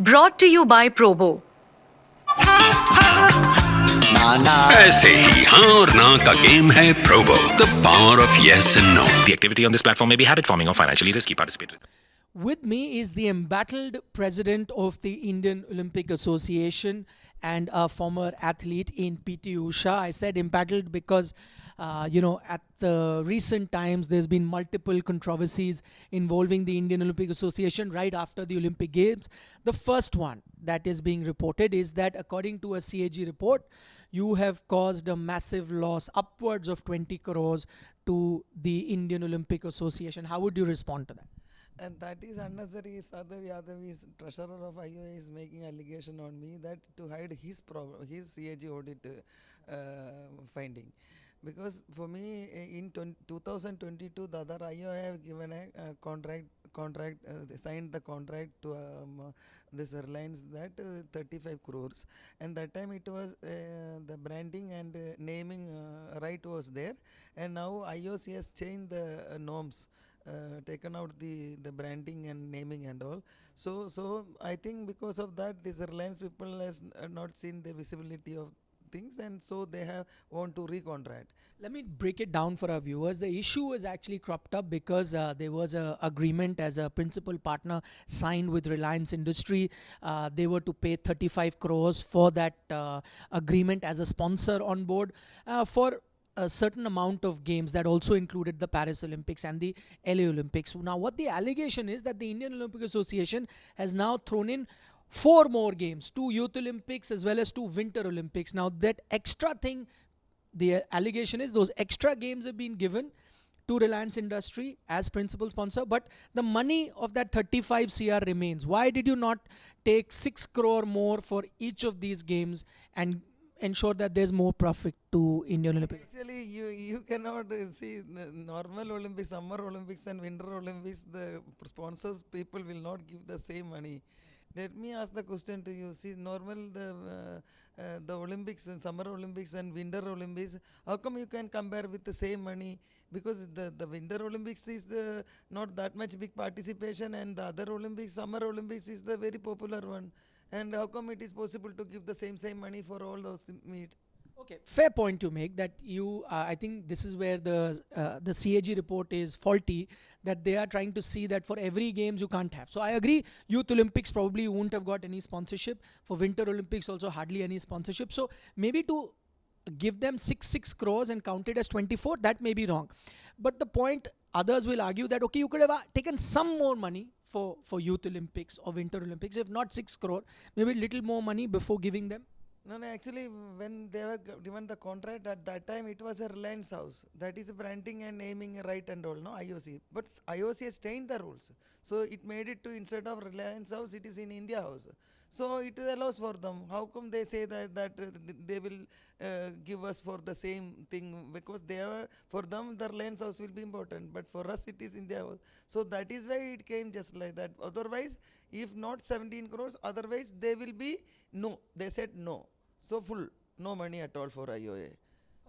Brought to you by Probo. ऐसे ही हाँ और ना का गेम है Probo the power of yes and no The activity on this platform may be habit forming or financially risky. Participate. With me is the embattled president of the Indian Olympic Association and a former athlete in PT Usha. I said embattled because, at the recent times, there's been multiple controversies involving the Indian Olympic Association right after the Olympic Games. The first one that is being reported is that according to a CAG report, you have caused a massive loss, upwards of 20 crores to the Indian Olympic Association. How would you respond to that? And that is unnecessary. Sadhav Yadav is treasurer of IOA is making allegation on me that to hide his his CAG audit finding. Because for me in 2022 the other IOA have given a they signed the contract to this airlines that 35 crores, and that time it was the branding and naming right was there, and now IOC has changed the norms, taken out the branding and naming and all. So I think because of that, these airlines people has not seen the visibility of things, and so they have want to recontract. Let me break it down for our viewers. The issue was actually cropped up because there was a agreement as a principal partner signed with Reliance Industry. They were to pay 35 crores for that agreement as a sponsor on board for a certain amount of games that also included the Paris Olympics and the LA Olympics. Now, what the allegation is that the Indian Olympic Association has now thrown in 4 more games, 2 Youth Olympics as well as 2 Winter Olympics. Now, that extra thing, the allegation is those extra games have been given to Reliance Industry as principal sponsor, but the money of that 35 CR remains. Why did you not take 6 crore more for each of these games and ensure that there's more profit to Indian Olympics? Actually, you cannot see the normal Olympics, Summer Olympics and Winter Olympics, the sponsors people will not give the same money. Let me ask the question to you. See, normal the Olympics and Summer Olympics and Winter Olympics, how come you can compare with the same money? Because the Winter Olympics is the not that much big participation, and the other Olympics, Summer Olympics is the very popular one. And how come it is possible to give the same money for all those meet? Okay, fair point to make that you, I think this is where the CAG report is faulty, that they are trying to see that for every games you can't have. So I agree, Youth Olympics probably won't have got any sponsorship. For Winter Olympics also hardly any sponsorship. So maybe to give them 6 crores and count it as 24, that may be wrong. But the point, others will argue that, okay, you could have taken some more money for Youth Olympics or Winter Olympics, if not 6 crore, maybe little more money before giving them. No, actually, when they were given the contract at that time, it was a Reliance house. That is branding and naming right and all, no, IOC. But IOC has changed the rules. So it made it to, instead of Reliance house, it is in India house. So it allows for them. How come they say that they will give us for the same thing? Because they are, for them, the Reliance house will be important. But for us, it is India house. So that is why it came just like that. Otherwise, if not 17 crores, otherwise they will be no. They said no. So full, no money at all for IOA.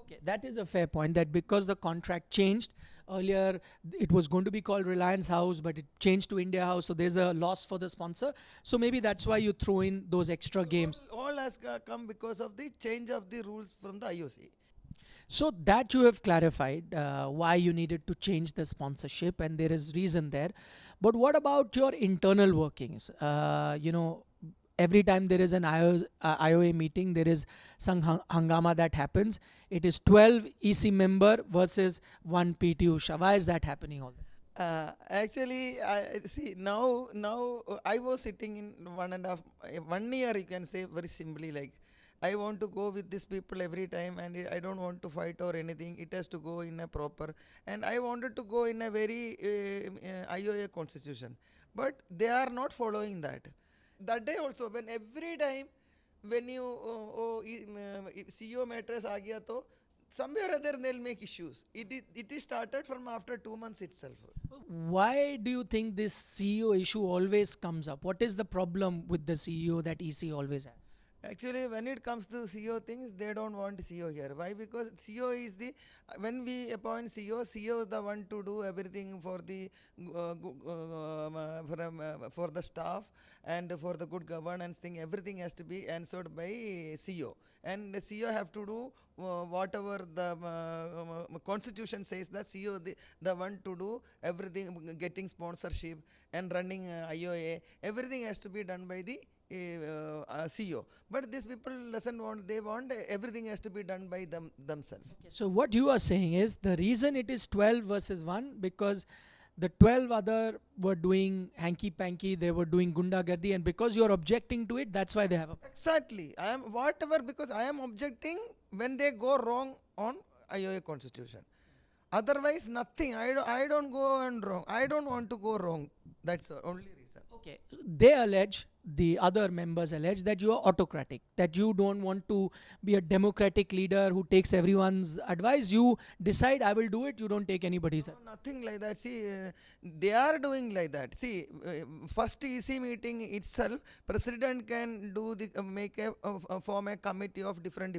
Okay, that is a fair point, that because the contract changed, earlier it was going to be called Reliance House, but it changed to India House, so there's a loss for the sponsor. So maybe that's why you throw in those extra games. All has come because of the change of the rules from the IOC. So that you have clarified why you needed to change the sponsorship, and there is reason there. But what about your internal workings? Every time there is an IOA meeting, there is some hangama that happens. It is 12 EC member versus 1 PT Usha. Why is that happening all the time? Actually, I see now I was sitting in 1 year, you can say very simply, like I want to go with these people every time, and I don't want to fight or anything. It has to go in a proper, and I wanted to go in a very IOA constitution, but they are not following that. That day also, when every time when you CEO matters aa gaya to somewhere or other they'll make issues. It is started from after 2 months itself. Why do you think this CEO issue always comes up? What is the problem with the CEO that EC always has? Actually, when it comes to CEO things, they don't want CEO here. Why? Because CEO is the when we appoint CEO is the one to do everything for the for the staff and for the good governance thing. Everything has to be answered by CEO, and the CEO have to do whatever the constitution says. The CEO the one to do everything, getting sponsorship and running IOA. Everything has to be done by the CEO. But these people doesn't want, they want everything has to be done by themselves. Okay, so what you are saying is the reason it is 12 versus 1 because the 12 other were doing hanky-panky, they were doing gundagardi, and because you are objecting to it, that's why they have a... Exactly. I am whatever, because I am objecting when they go wrong on IOA constitution. Otherwise, nothing. I don't go on wrong. I don't want to go wrong. That's the only reason. Okay, so they allege, the other members allege that you are autocratic, that you don't want to be a democratic leader who takes everyone's advice. You decide, I will do it, you don't take anybody's advice. No, nothing like that. See, they are doing like that. See, first EC meeting itself, president can do the make form a committee of different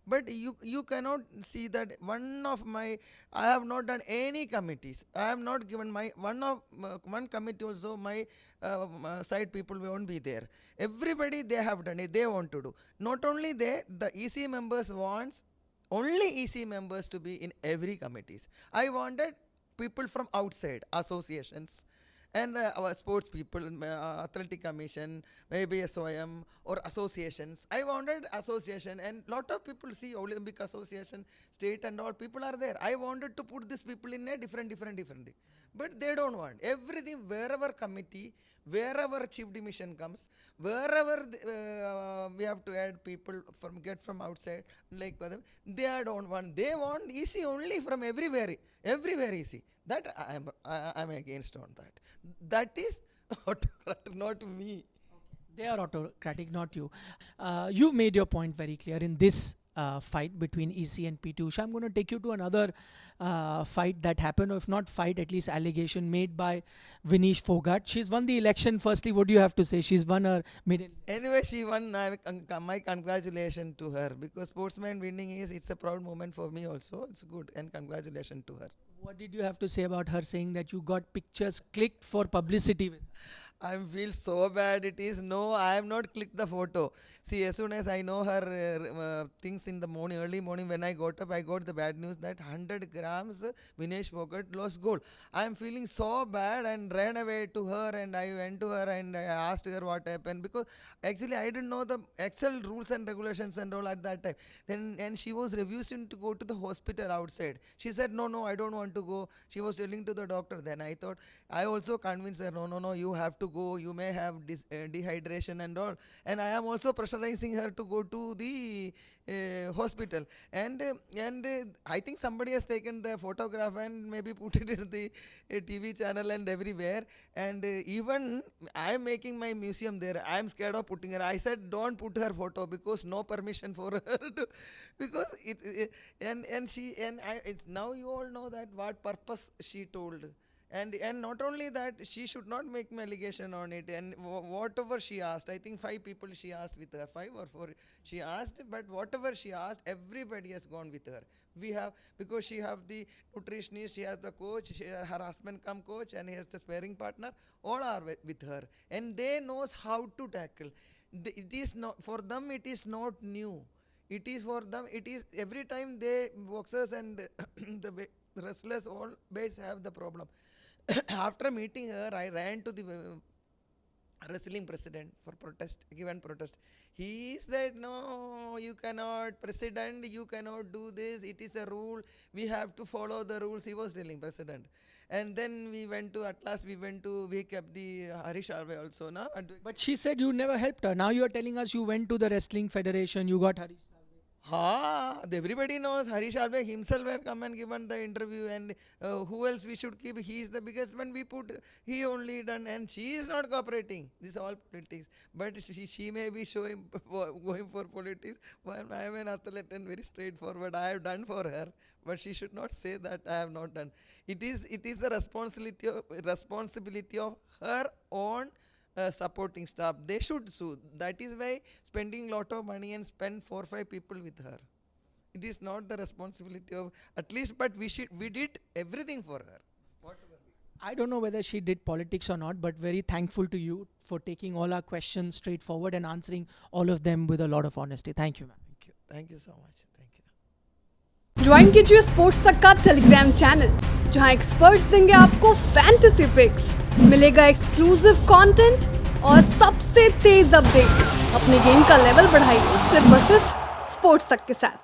but you cannot see that one of my, I have not done any committees. I have not given my one committee also. My side people won't be there. Everybody they have done it. They want to do. Not only they, the EC members wants only EC members to be in every committees. I wanted people from outside, associations and our sports people, athletic commission, maybe SOM or associations. I wanted association, and lot of people see Olympic association, state and all people are there. I wanted to put these people in a different thing. But they don't want. Everything, wherever committee, wherever chief demission comes, wherever we have to add people get from outside, like they don't want. They want EC only from everywhere EC. That I am against on that. That is autocratic, not me. They are autocratic, not you. You've made your point very clear in this fight between EC and PT Usha. I'm going to take you to another fight that happened, or if not fight, at least allegation made by Vinesh Phogat. She's won the election. Firstly, what do you have to say? She's won her maiden. Anyway, she won. My congratulations to her, because sportsman winning it's a proud moment for me also. It's good, and congratulations to her. What did you have to say about her saying that you got pictures clicked for publicity with? I feel so bad. It is no, I have not clicked the photo. See, as soon as I know her things in the morning, early morning when I got up, I got the bad news that 100 grams Vinesh Phogat lost gold. I am feeling so bad and ran away to her, and I went to her and I asked her what happened, because actually I didn't know the Excel rules and regulations and all at that time. And she was refusing to go to the hospital outside. She said, no, I don't want to go. She was telling to the doctor. Then I thought, I also convinced her, no, you have to go, you may have dehydration and all, and I am also pressurizing her to go to the hospital, and I think somebody has taken the photograph and maybe put it in the TV channel and everywhere, and even I am making my museum there. I am scared of putting her. I said don't put her photo, because no permission for her to, because it's now you all know that what purpose she told. And not only that, she should not make my allegation on it, and whatever she asked, I think 5 people she asked with her, 5 or 4 she asked, but whatever she asked, everybody has gone with her. We have, because she have the nutritionist, she has the coach, her husband come coach, and he has the sparring partner, all are with her, and they knows how to tackle. It is not for them, it is not new. It is for them, it is every time they boxers and the wrestlers always have the problem. After meeting her, I ran to the wrestling president for given protest. He said, no, you cannot, president, you cannot do this. It is a rule. We have to follow the rules. He was telling president. And then we kept the Harish Alve also. Na? But she said you never helped her. Now you are telling us you went to the wrestling federation, you got Harish. Everybody knows Harish Alve himself had come and given the interview, and who else we should keep? He is the biggest one. We put, he only done, and she is not cooperating. This is all politics. But she may be going for politics. Well, I am an athlete and very straightforward. I have done for her, but she should not say that I have not done. It is the responsibility of her own supporting staff. They should sue. That is why spending lot of money and spend 4-5 people with her. It is not the responsibility of at least, but we did everything for her. I don't know whether she did politics or not, but very thankful to you for taking all our questions straightforward and answering all of them with a lot of honesty. Thank you, ma'am. Thank you so much. Thank you. Join कीजिए sports तक का Telegram channel, जहां experts देंगे आपको fantasy pics, मिलेगा exclusive content और सबसे तेज updates. अपने गेम का लेवल बढ़ाइए सिर्फ और सिर्फ स्पोर्ट्स तक के साथ।